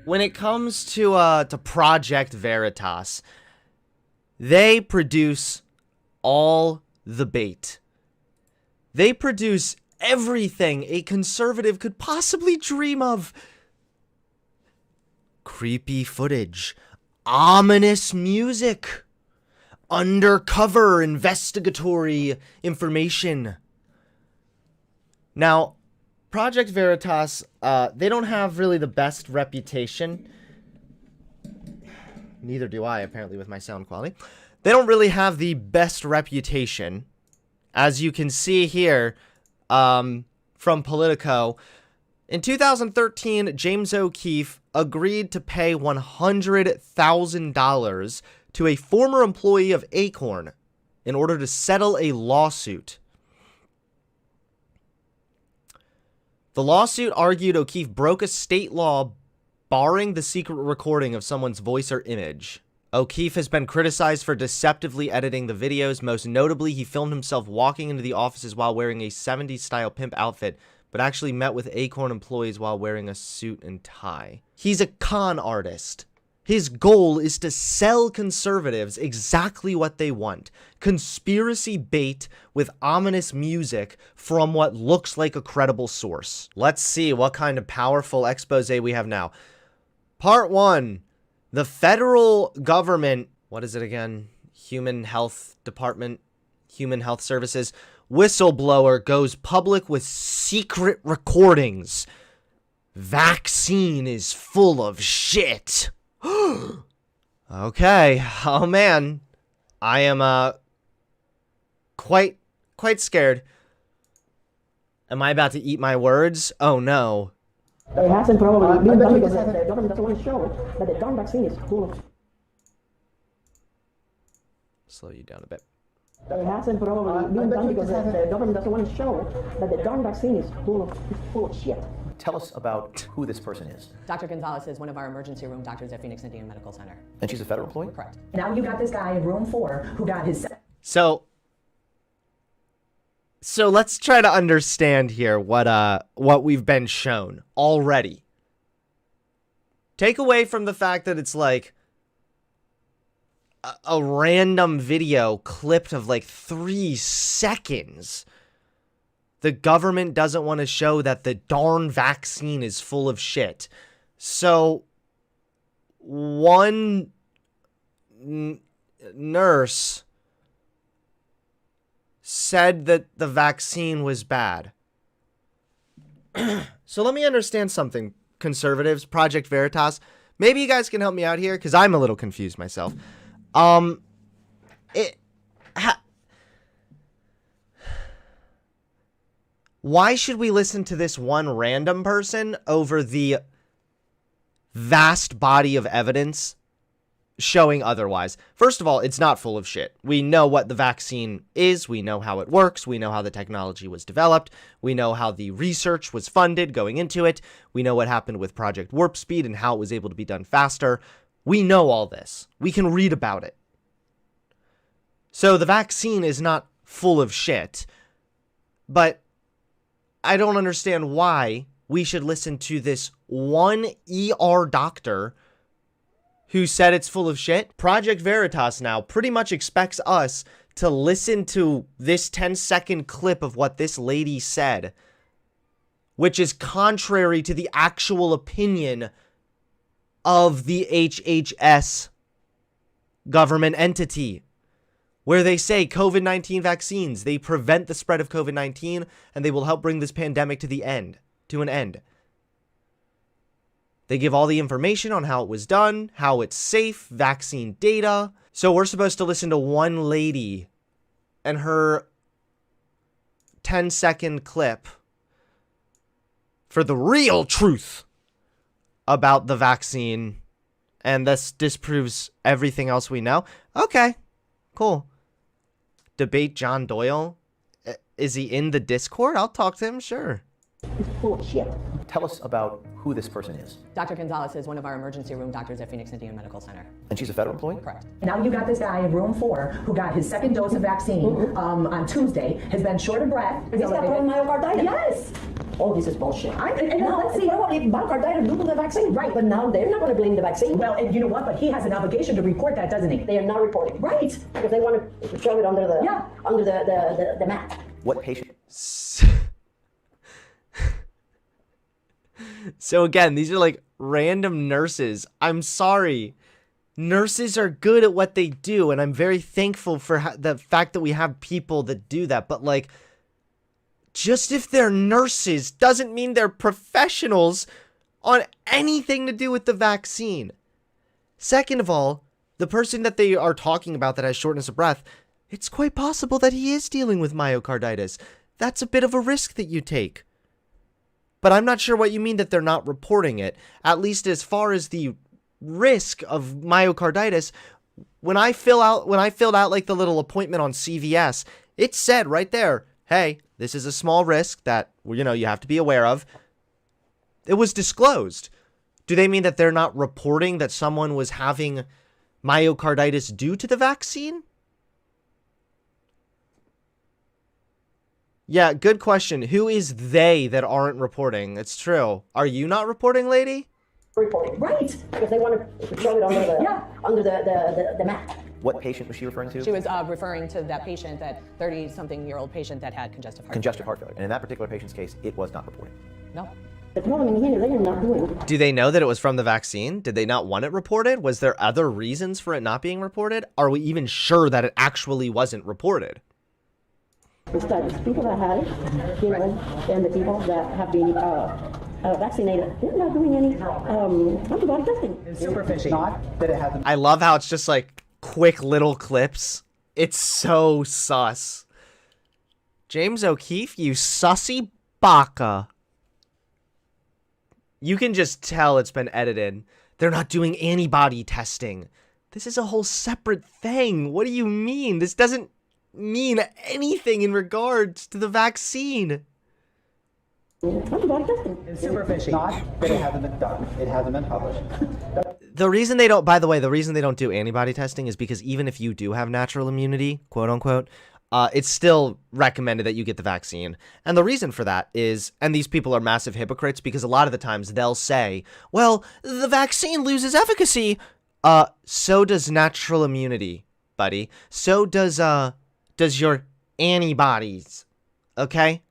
when it comes to Project Veritas, they produce all the bait. They produce everything a conservative could possibly dream of. Creepy footage, ominous music, undercover investigatory information. Now, Project Veritas, they don't have really the best reputation. Neither do I, apparently, with my sound quality. They don't really have the best reputation. As you can see here, from Politico, in 2013, James O'Keefe agreed to pay $100,000 to a former employee of Acorn in order to settle a lawsuit. The lawsuit argued O'Keefe broke a state law barring the secret recording of someone's voice or image. O'Keefe has been criticized for deceptively editing the videos. Most notably, he filmed himself walking into the offices while wearing a 70s-style pimp outfit, but actually met with Acorn employees while wearing a suit and tie. He's a con artist. His goal is to sell conservatives exactly what they want. Conspiracy bait with ominous music from what looks like a credible source. Let's see what kind of powerful expose we have now. Part 1. The federal government, what is it again? Human Health Department, Human Health Services, whistleblower goes public with secret recordings. Vaccine is full of shit. Okay. Oh man. I am quite scared. Am I about to eat my words? Oh no. It hasn't probably been done because the government doesn't want to show it, but the darn vaccine is full of... Slow you down a bit. It hasn't probably been done because the government doesn't want to show it, but the darn vaccine is full of shit. Tell us about who this person is. Dr. Gonzalez is one of our emergency room doctors at Phoenix Indian Medical Center. And she's a federal employee? Correct. Now you got this guy in room 4 who got his... So let's try to understand here what we've been shown already. Take away from the fact that it's like a random video clipped of like 3 seconds. The government doesn't want to show that the darn vaccine is full of shit. So one nurse said that the vaccine was bad. So let me understand something, conservatives, Project Veritas. Maybe you guys can help me out here, because I'm a little confused myself. Why should we listen to this one random person over the vast body of evidence showing otherwise? First of all, it's not full of shit. We know what the vaccine is. We know how it works. We know how the technology was developed. We know how the research was funded going into it. We know what happened with Project Warp Speed and how it was able to be done faster. We know all this. We can read about it. So the vaccine is not full of shit, but I don't understand why we should listen to this one ER doctor who said it's full of shit. Project Veritas now pretty much expects us to listen to this 10-second clip of what this lady said, which is contrary to the actual opinion of the HHS government entity, where they say COVID-19 vaccines, they prevent the spread of COVID-19 and they will help bring this pandemic to an end. They give all the information on how it was done, how it's safe, vaccine data. So we're supposed to listen to one lady and her 10-second clip for the real truth about the vaccine, and this disproves everything else we know. Okay, cool. Debate John Doyle. Is he in the Discord? I'll talk to him, sure. It's full of shit. Tell us about who this person is. Dr. Gonzalez is one of our emergency room doctors at Phoenix Indian Medical Center. And she's a federal employee? Correct. Now you got this guy in room 4 who got his second dose of vaccine on Tuesday, has been short of breath. He's got myocarditis. Yes. Oh, this is bullshit. No, Let's see. If myocarditis due to the vaccine, right? But now they're not going to blame the vaccine. Well, and you know what? But he has an obligation to report that, doesn't he? They are not reporting. Right. Because they want to shove it under the the mat. What patient? So again, these are like random nurses. I'm sorry. Nurses are good at what they do, and I'm very thankful for the fact that we have people that do that. But like, just if they're nurses doesn't mean they're professionals on anything to do with the vaccine. Second of all, the person that they are talking about that has shortness of breath, it's quite possible that he is dealing with myocarditis. That's a bit of a risk that you take. But I'm not sure what you mean that they're not reporting it. At least as far as the risk of myocarditis, when I filled out like the little appointment on CVS, it said right there, hey, this is a small risk that, you know, you have to be aware of. It was disclosed. Do they mean that they're not reporting that someone was having myocarditis due to the vaccine? Yeah, good question. Who is they that aren't reporting? It's true. Are you not reporting, lady? Reporting. Right. Because they want to shove it under the mat. What patient was she referring to? She was referring to that patient, that 30-something-year-old patient that had congestive heart Congestive heart failure. And in that particular patient's case, it was not reported. No. The problem in here, they are not doing it. Do they know that it was from the vaccine? Did they not want it reported? Was there other reasons for it not being reported? Are we even sure that it actually wasn't reported? It's the people that had it, you know, and the people that have been vaccinated, they're not doing any antibody testing. Super fishy. Not that it hasn't. I love how it's just like quick little clips. It's so sus. James O'Keefe, you sussy baka. You can just tell it's been edited. They're not doing antibody testing. This is a whole separate thing. What do you mean? This doesn't mean anything in regards to the vaccine. Antibody testing. Super fishy. Not that it hasn't been done. It hasn't been published. The reason they don't, by the way, the reason they don't do antibody testing is because even if you do have natural immunity, quote unquote, it's still recommended that you get the vaccine. And the reason for that is, and these people are massive hypocrites because a lot of the times they'll say, well, the vaccine loses efficacy. So does natural immunity, buddy. So does your antibodies. Okay?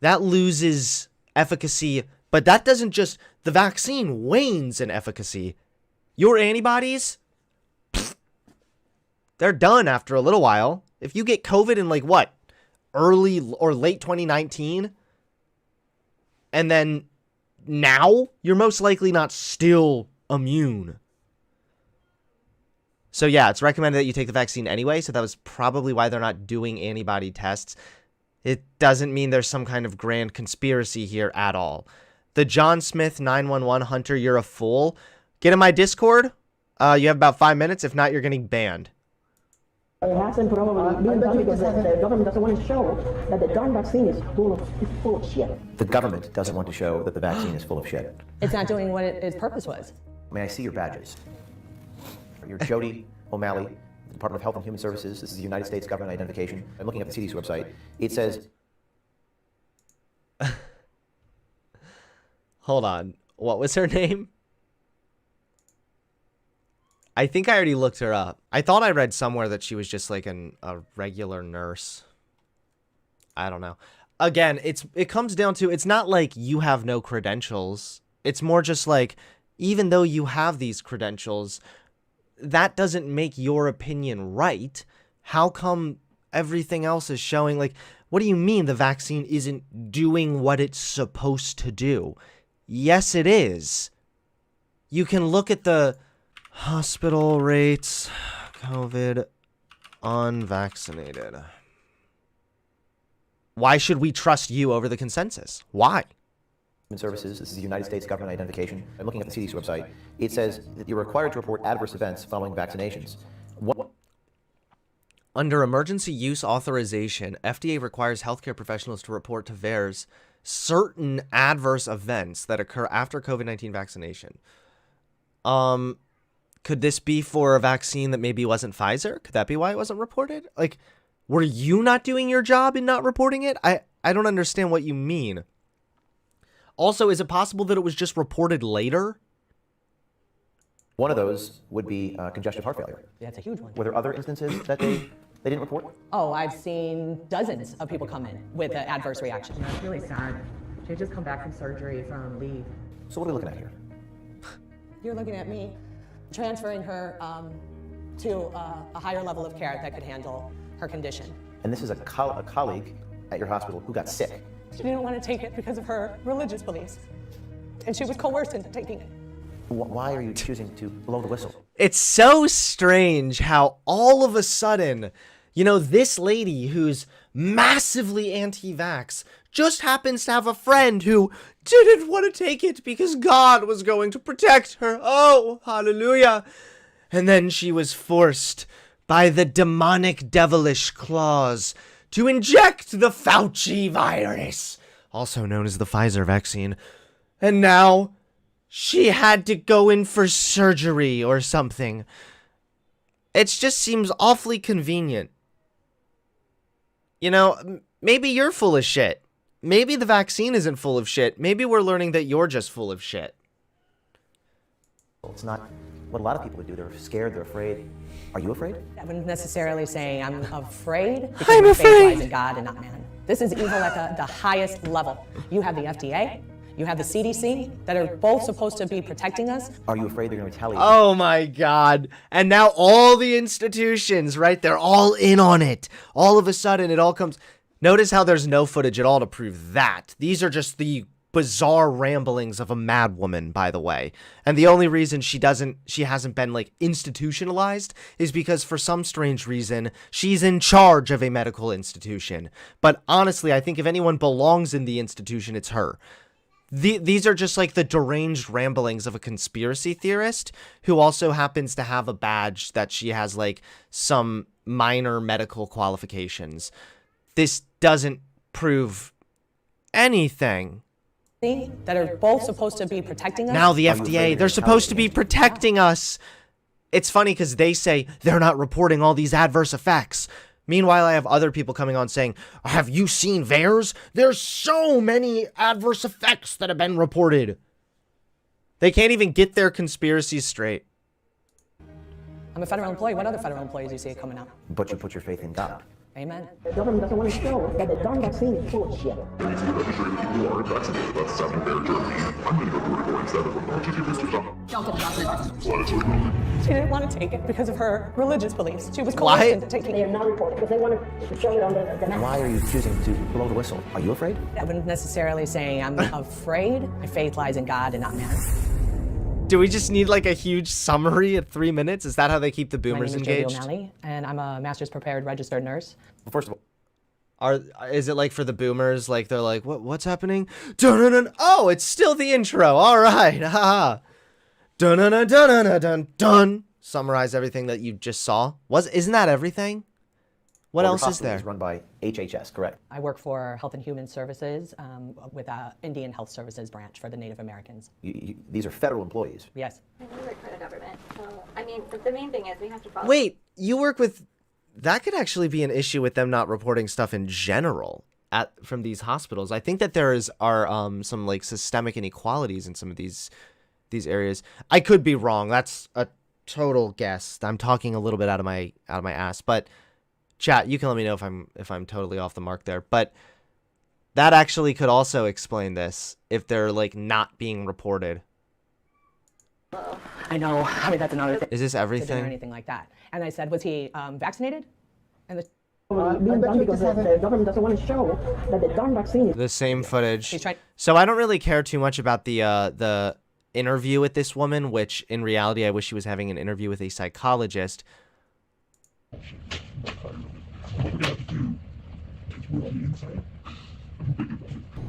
That loses efficacy, but that doesn't just, the vaccine wanes in efficacy. Your antibodies, they're done after a little while. If you get COVID in like what, early or late 2019, and then now, you're most likely not still immune. So yeah, it's recommended that you take the vaccine anyway, so that was probably why they're not doing antibody tests. It doesn't mean there's some kind of grand conspiracy here at all. The John Smith 911 Hunter, you're a fool. Get in my Discord. You have about 5 minutes. If not, you're getting banned. It hasn't probably been done because the government doesn't want to show that the darn vaccine is full of shit. The government doesn't want to show that the vaccine is full of shit. It's not doing what its purpose was. May I see your badges? You're Jody O'Malley, Department of Health and Human Services. This is the United States government identification. I'm looking at the CDC website. It says... Hold on. What was her name? I think I already looked her up. I thought I read somewhere that she was just like a regular nurse. I don't know. Again, it comes down to, it's not like you have no credentials. It's more just like, even though you have these credentials, that doesn't make your opinion right. How come everything else is showing, like, what do you mean the vaccine isn't doing what it's supposed to do? Yes, it is. You can look at the hospital rates, COVID unvaccinated. Why should we trust you over the consensus? Why? Human Services. This is the United States government identification. I'm looking at the CDC website. It says that you're required to report adverse events following vaccinations. What? Under emergency use authorization, FDA requires healthcare professionals to report to VAERS certain adverse events that occur after COVID-19 vaccination. Could this be for a vaccine that maybe wasn't Pfizer? Could that be why it wasn't reported? Like, were you not doing your job in not reporting it? I don't understand what you mean. Also, is it possible that it was just reported later? One of those would be congestive heart failure. That's a huge one. Were there other instances that they didn't report? Oh, I've seen dozens of people come in with an adverse reaction. It's really sad. She had just come back from surgery from leave. So what are we looking at here? You're looking at me transferring her to a higher level of care that could handle her condition. And this is a colleague at your hospital who got sick. She didn't want to take it because of her religious beliefs, and she was coerced into taking it. Why are you choosing to blow the whistle? It's so strange how all of a sudden, you know, this lady who's massively anti-vax just happens to have a friend who didn't want to take it because God was going to protect her. Oh, hallelujah. And then she was forced by the demonic devilish claws to inject the Fauci virus, also known as the Pfizer vaccine. And now she had to go in for surgery or something. It just seems awfully convenient. You know, maybe you're full of shit. Maybe the vaccine isn't full of shit. Maybe we're learning that you're just full of shit. It's not what a lot of people would do. They're scared, they're afraid. Are you afraid? I wouldn't necessarily say I'm afraid. Because I'm my faith afraid. lies in God and not man. This is evil at the highest level. You have the FDA, you have the CDC that are both supposed to be protecting us. Are you afraid they're going to retaliate? Oh my God. And now all the institutions, right? They're all in on it. All of a sudden it all comes. Notice how there's no footage at all to prove that. These are just the bizarre ramblings of a mad woman, by the way. And the only reason she hasn't been like institutionalized is because for some strange reason, she's in charge of a medical institution. But honestly, I think if anyone belongs in the institution, it's her. These are just like the deranged ramblings of a conspiracy theorist who also happens to have a badge that she has like some minor medical qualifications. This doesn't prove anything. That are both supposed to be protecting us. Now the Are you afraid FDA, they're they're supposed to be retaliating? protecting us. It's funny because they say they're not reporting all these adverse effects. Meanwhile, I have other people coming on saying, have you seen VAERS? There's so many adverse effects that have been reported. They can't even get their conspiracies straight. I'm a federal employee. What other federal employees do you see coming out? But you put your faith in God. Amen. The government doesn't want to show that the darn vaccine is full of shit. We need to register the people who aren't vaccinated. That's South America, Germany. I'm going to go to Uruguay instead of an RTT booster shot. Don't get the vaccine. Slide it to the She didn't want to take it because of her religious beliefs. She was Why? coerced into taking They are it. not reporting because they want to show it on the map. Why are you choosing to blow the whistle? Are you afraid? I wouldn't necessarily say I'm afraid. My faith lies in God and not man. Do we just need like a huge summary at 3 minutes? Is that how they keep the My boomers name is Jody engaged? O'Malley, and I'm a master's prepared registered nurse. Well, first of all, Is it like for the boomers? Like they're like, what's happening? Dun-dun-dun. Oh, it's still the intro. All right. Haha. Dun-dun-dun-dun-dun-dun. Summarize everything that you just saw. Isn't that everything? What your else is hospital there? is run by HHS, correct? I work for Health and Human Services with Indian Health Services branch for the Native Americans. These are federal employees. Yes. We work for the government. So, I mean, the main thing is we have to follow. Wait, you work with... That could actually be an issue with them not reporting stuff in general from these hospitals. I think that there are some like systemic inequalities in some of these areas. I could be wrong. That's a total guess. I'm talking a little bit out of my ass, but chat, you can let me know if I'm totally off the mark there. But that actually could also explain this if they're like not being reported. I know. I mean, that's another thing. Is this Or everything? anything like that. And I said, was he vaccinated? And the Being done because the government doesn't want to show that the darn vaccine is The same footage. He's trying- So I don't really care too much about the interview with this woman, which in reality I wish she was having an interview with a psychologist.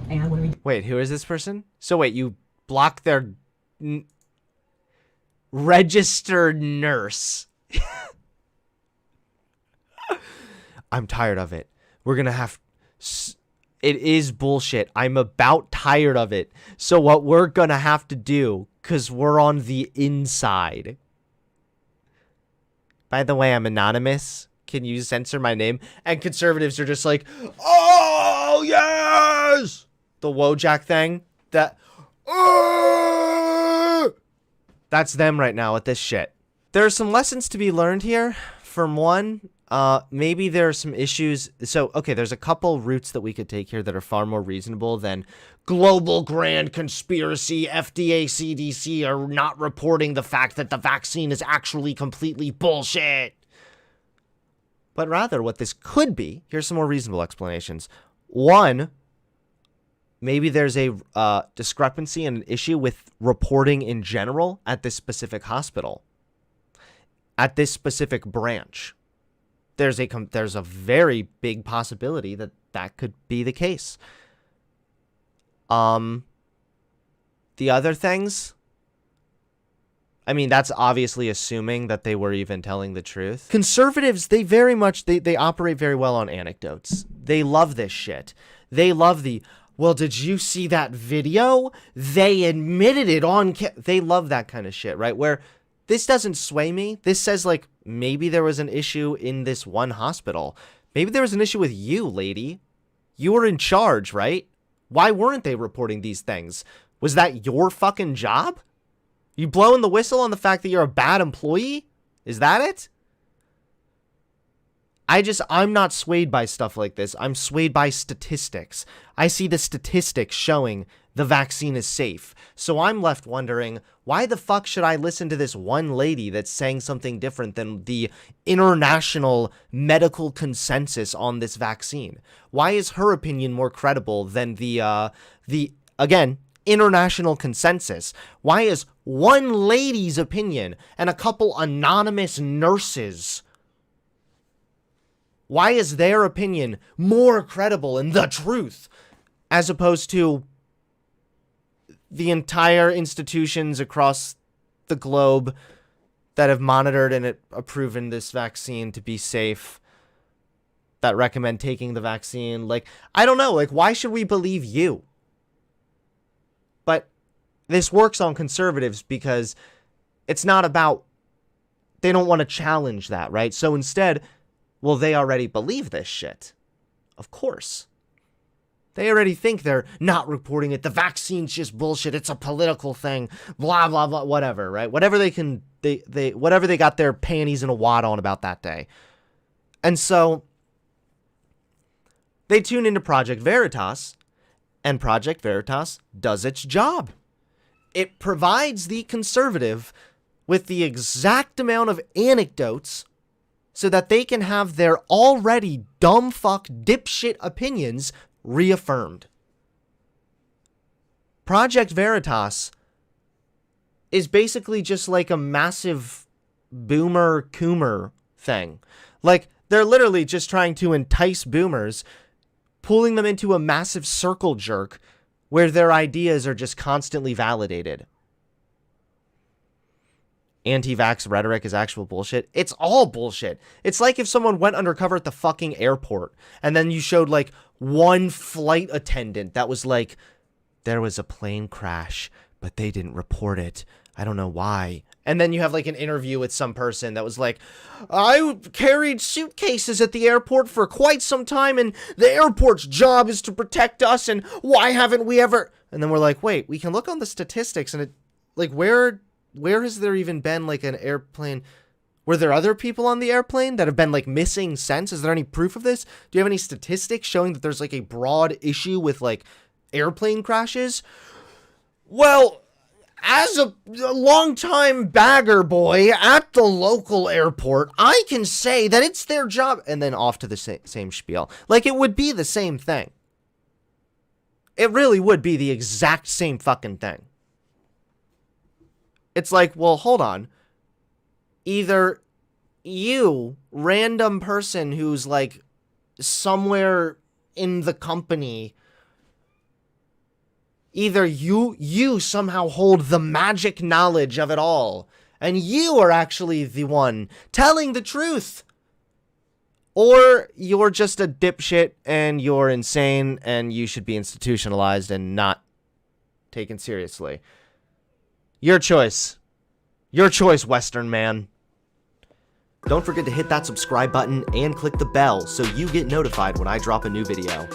And when we Wait, who is this person? So wait, you blocked their registered nurse. I'm tired of it. We're gonna have... It is bullshit. I'm about tired of it. So what we're gonna have to do, because we're on the inside. By the way, I'm anonymous. Can you censor my name? And conservatives are just like, oh, yes! The Wojak thing. That's them right now with this shit. There are some lessons to be learned here. From one, maybe there are some issues. So, okay, there's a couple routes that we could take here that are far more reasonable than global grand conspiracy, FDA, CDC are not reporting the fact that the vaccine is actually completely bullshit. But rather, what this could be, here's some more reasonable explanations. One, maybe there's a discrepancy and an issue with reporting in general at this specific hospital, at this specific branch. There's a very big possibility that that could be the case. The other things, I mean, that's obviously assuming that they were even telling the truth. Conservatives, they very much, they operate very well on anecdotes. They love this shit. They love well, did you see that video? They admitted it on they love that kind of shit, right? Where this doesn't sway me. This says, like, maybe there was an issue in this one hospital. Maybe there was an issue with you, lady. You were in charge, right? Why weren't they reporting these things? Was that your fucking job? You blowing the whistle on the fact that you're a bad employee? Is that it? I'm not swayed by stuff like this. I'm swayed by statistics. I see the statistics showing the vaccine is safe. So I'm left wondering, why the fuck should I listen to this one lady that's saying something different than the international medical consensus on this vaccine? Why is her opinion more credible than the again, international consensus? Why is one lady's opinion and a couple anonymous nurses, why is their opinion more credible and the truth as opposed to the entire institutions across the globe that have monitored and proven this vaccine to be safe, that recommend taking the vaccine? Like, I don't know, like, why should we believe you? But this works on conservatives because it's not about, they don't want to challenge that, right? So instead, well, they already believe this shit. Of course. They already think they're not reporting it. The vaccine's just bullshit. It's a political thing. Blah, blah, blah, whatever, right? Whatever they can, whatever they got their panties in a wad on about that day. And so they tune into Project Veritas, and Project Veritas does its job. It provides the conservative with the exact amount of anecdotes so that they can have their already dumb fuck dipshit opinions reaffirmed. Project Veritas is basically just like a massive boomer coomer thing. Like, they're literally just trying to entice boomers, pulling them into a massive circle jerk where their ideas are just constantly validated. Anti-vax rhetoric is actual bullshit. It's all bullshit. It's like if someone went undercover at the fucking airport and then you showed like one flight attendant that was like, there was a plane crash, but they didn't report it. I don't know why. And then you have like an interview with some person that was like, I carried suitcases at the airport for quite some time and the airport's job is to protect us and why haven't we ever... And then we're like, wait, we can look on the statistics and it, like, where has there even been like an airplane? Were there other people on the airplane that have been like missing since? Is there any proof of this? Do you have any statistics showing that there's like a broad issue with like airplane crashes? Well, as a longtime bagger boy at the local airport, I can say that it's their job. And then off to the same spiel. Like, it would be the same thing. It really would be the exact same fucking thing. It's like, well, hold on. Either you, random person who's like somewhere in the company, either you somehow hold the magic knowledge of it all, and you are actually the one telling the truth. or you're just a dipshit and you're insane and you should be institutionalized and not taken seriously. Your choice. Your choice, Western man. Don't forget to hit that subscribe button and click the bell so you get notified when I drop a new video.